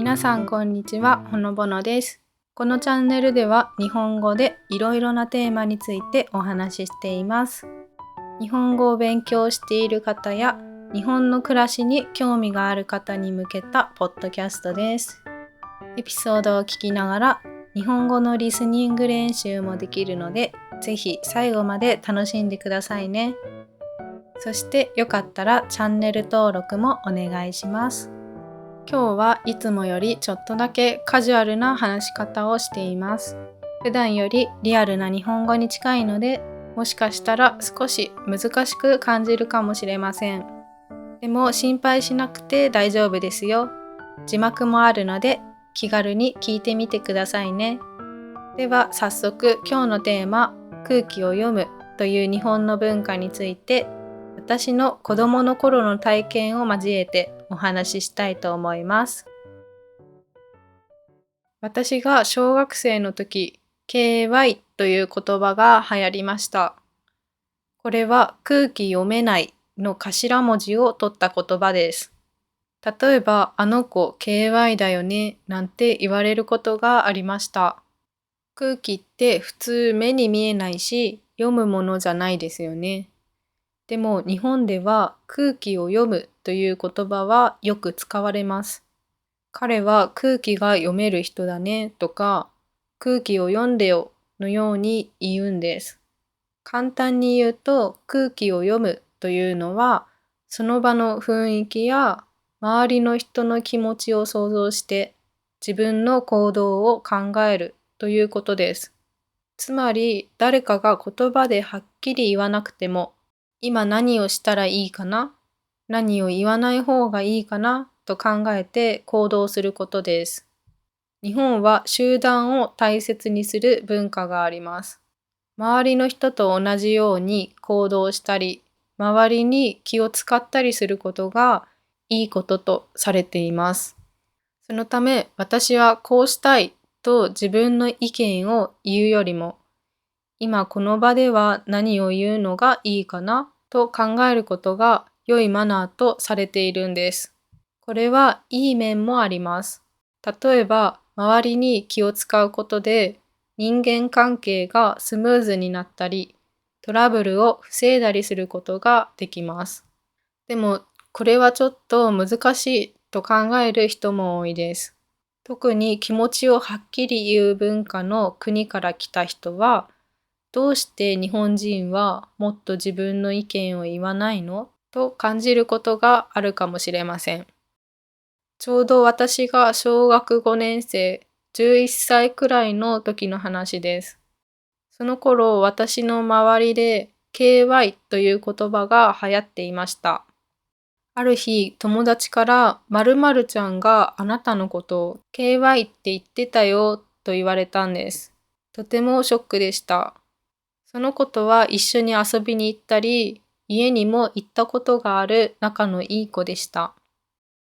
皆さんこんにちは、ほのぼのです。このチャンネルでは日本語でいろいろなテーマについてお話ししています。日本語を勉強している方や日本の暮らしに興味がある方に向けたポッドキャストです。エピソードを聞きながら日本語のリスニング練習もできるので、ぜひ最後まで楽しんでくださいね。そしてよかったらチャンネル登録もお願いします。今日はいつもよりちょっとだけカジュアルな話し方をしています。普段よりリアルな日本語に近いので、もしかしたら少し難しく感じるかもしれません。でも心配しなくて大丈夫ですよ。字幕もあるので気軽に聞いてみてくださいね。では早速今日のテーマ、空気を読むという日本の文化について、私の子供の頃の体験を交えてお話ししたいと思います。私が小学生の時、KY という言葉が流行りました。これは空気読めないの頭文字を取った言葉です。例えば、あの子 KY だよねなんて言われることがありました。空気って普通目に見えないし、読むものじゃないですよね。でも日本では空気を読むという言葉はよく使われます。彼は空気が読める人だねとか、空気を読んでよのように言うんです。簡単に言うと、空気を読むというのは、その場の雰囲気や周りの人の気持ちを想像して自分の行動を考えるということです。つまり、誰かが言葉ではっきり言わなくても、今何をしたらいいかな？何を言わない方がいいかな？と考えて行動することです。日本は集団を大切にする文化があります。周りの人と同じように行動したり、周りに気を使ったりすることがいいこととされています。そのため、私はこうしたいと自分の意見を言うよりも、今この場では何を言うのがいいかなと考えることが良いマナーとされているんです。これはいい面もあります。例えば、周りに気を使うことで人間関係がスムーズになったり、トラブルを防いだりすることができます。でも、これはちょっと難しいと考える人も多いです。特に気持ちをはっきり言う文化の国から来た人は、どうして日本人はもっと自分の意見を言わないの？と感じることがあるかもしれません。ちょうど私が小学5年生、11歳くらいの時の話です。その頃、私の周りで KY という言葉が流行っていました。ある日、友達から〇〇ちゃんがあなたのことを KY って言ってたよと言われたんです。とてもショックでした。その子とは一緒に遊びに行ったり、家にも行ったことがある仲のいい子でした。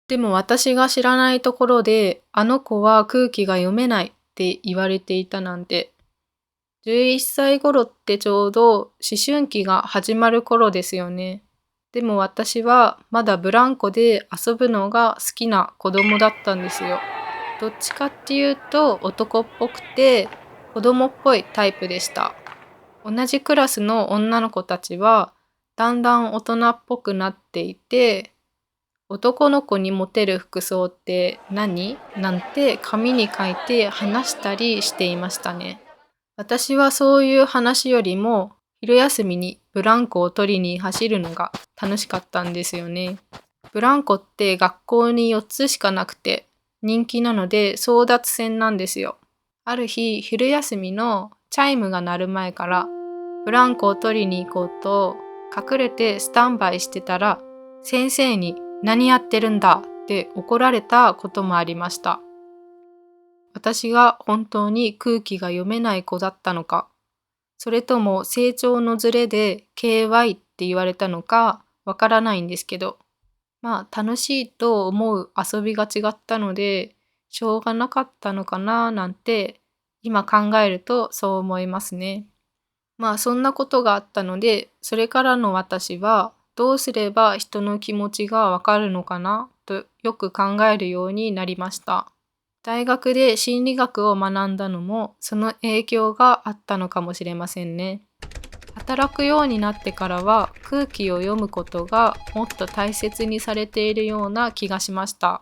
でも私が知らないところで、あの子は空気が読めないって言われていたなんて。11歳頃ってちょうど思春期が始まる頃ですよね。でも私はまだブランコで遊ぶのが好きな子供だったんですよ。どっちかっていうと男っぽくて子供っぽいタイプでした。同じクラスの女の子たちはだんだん大人っぽくなっていて、男の子にモテる服装って何？なんて紙に書いて話したりしていましたね。私はそういう話よりも昼休みにブランコを取りに走るのが楽しかったんですよね。ブランコって学校に4つしかなくて人気なので争奪戦なんですよ。ある日、昼休みのチャイムが鳴る前からブランコを取りに行こうと隠れてスタンバイしてたら、先生に何やってるんだって怒られたこともありました。私が本当に空気が読めない子だったのか、それとも成長のズレで KY って言われたのかわからないんですけど、楽しいと思う遊びが違ったので、しょうがなかったのかななんて今考えるとそう思いますね。そんなことがあったので、それからの私はどうすれば人の気持ちがわかるのかなとよく考えるようになりました。大学で心理学を学んだのもその影響があったのかもしれませんね。働くようになってからは空気を読むことがもっと大切にされているような気がしました。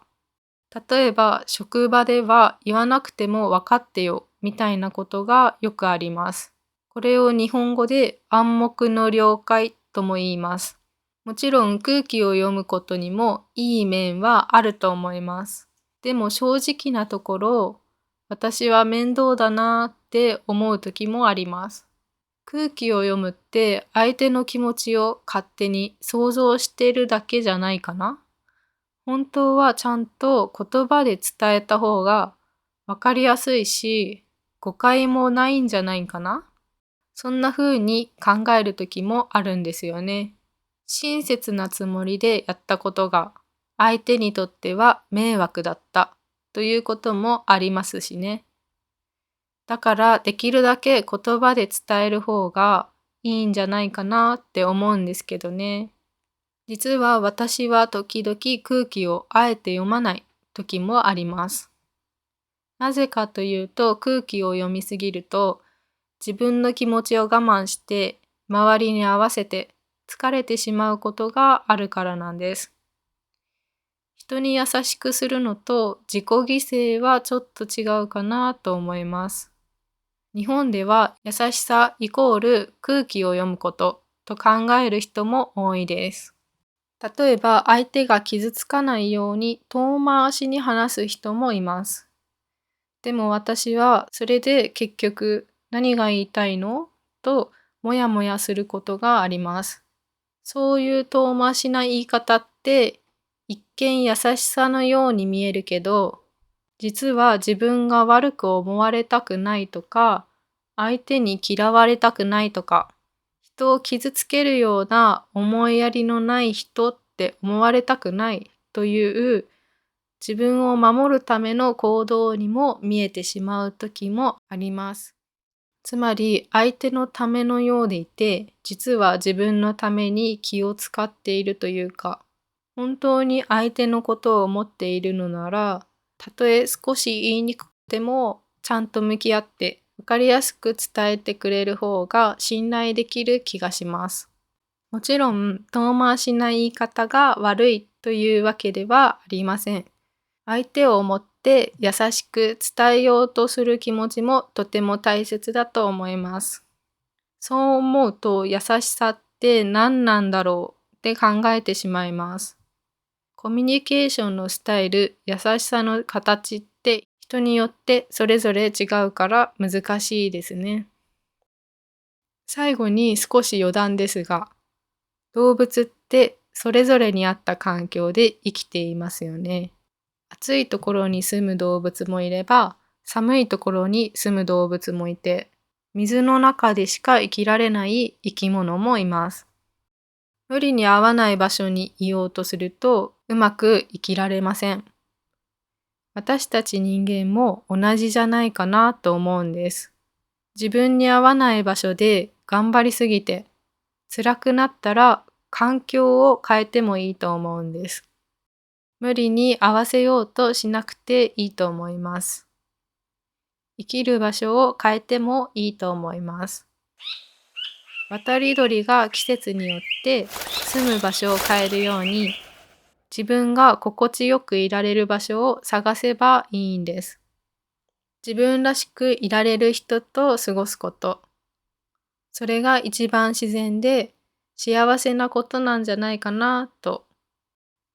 例えば職場では言わなくても分かってよみたいなことがよくあります。これを日本語で暗黙の了解とも言います。もちろん空気を読むことにもいい面はあると思います。でも正直なところ、私は面倒だなって思う時もあります。空気を読むって相手の気持ちを勝手に想像しているだけじゃないかな。本当はちゃんと言葉で伝えた方がわかりやすいし、誤解もないんじゃないかな。そんな風に考える時もあるんですよね。親切なつもりでやったことが相手にとっては迷惑だったということもありますしね。だからできるだけ言葉で伝える方がいいんじゃないかなって思うんですけどね。実は私は時々空気をあえて読まない時もあります。なぜかというと空気を読みすぎると自分の気持ちを我慢して周りに合わせて疲れてしまうことがあるからなんです。人に優しくするのと自己犠牲はちょっと違うかなと思います。日本では優しさイコール空気を読むことと考える人も多いです。例えば相手が傷つかないように遠回しに話す人もいます。でも私はそれで結局何が言いたいのともやもやすることがあります。そういう遠回しな言い方って一見優しさのように見えるけど、実は自分が悪く思われたくないとか、相手に嫌われたくないとか、人を傷つけるような思いやりのない人って思われたくないという自分を守るための行動にも見えてしまう時もあります。つまり相手のためのようでいて、実は自分のために気を使っているというか、本当に相手のことを思っているのなら、たとえ少し言いにくくても、ちゃんと向き合って分かりやすく伝えてくれる方が信頼できる気がします。もちろん、遠回しな言い方が悪いというわけではありません。相手を思って優しく伝えようとする気持ちもとても大切だと思います。そう思うと優しさって何なんだろうって考えてしまいます。コミュニケーションのスタイル、優しさの形って人によってそれぞれ違うから難しいですね。最後に少し余談ですが、動物ってそれぞれに合った環境で生きていますよね。暑いところに住む動物もいれば、寒いところに住む動物もいて、水の中でしか生きられない生き物もいます。無理に合わない場所にいようとすると、うまく生きられません。私たち人間も同じじゃないかなと思うんです。自分に合わない場所で頑張りすぎて、辛くなったら環境を変えてもいいと思うんです。無理に合わせようとしなくていいと思います。生きる場所を変えてもいいと思います。渡り鳥が季節によって住む場所を変えるように、自分が心地よくいられる場所を探せばいいんです。自分らしくいられる人と過ごすこと。それが一番自然で幸せなことなんじゃないかなと。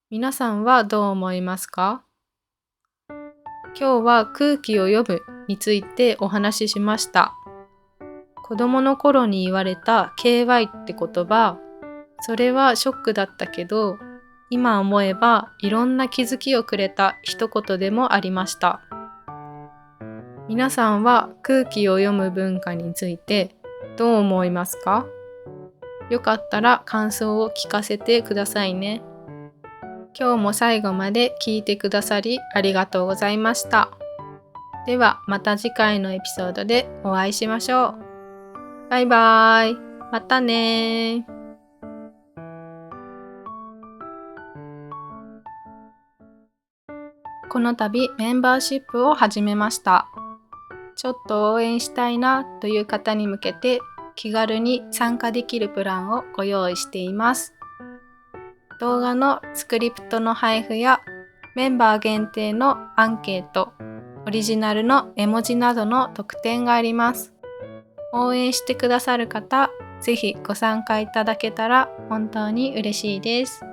皆さんはどう思いますか？今日は空気を読むについてお話ししました。子供の頃に言われた KY って言葉、それはショックだったけど、今思えばいろんな気づきをくれた一言でもありました。皆さんは空気を読む文化についてどう思いますか？よかったら感想を聞かせてくださいね。今日も最後まで聞いてくださりありがとうございました。ではまた次回のエピソードでお会いしましょう。バイバーイ。またねー。この度メンバーシップを始めました。ちょっと応援したいなという方に向けて気軽に参加できるプランをご用意しています。動画のスクリプトの配布やメンバー限定のアンケート、オリジナルの絵文字などの特典があります。応援してくださる方、ぜひご参加いただけたら本当に嬉しいです。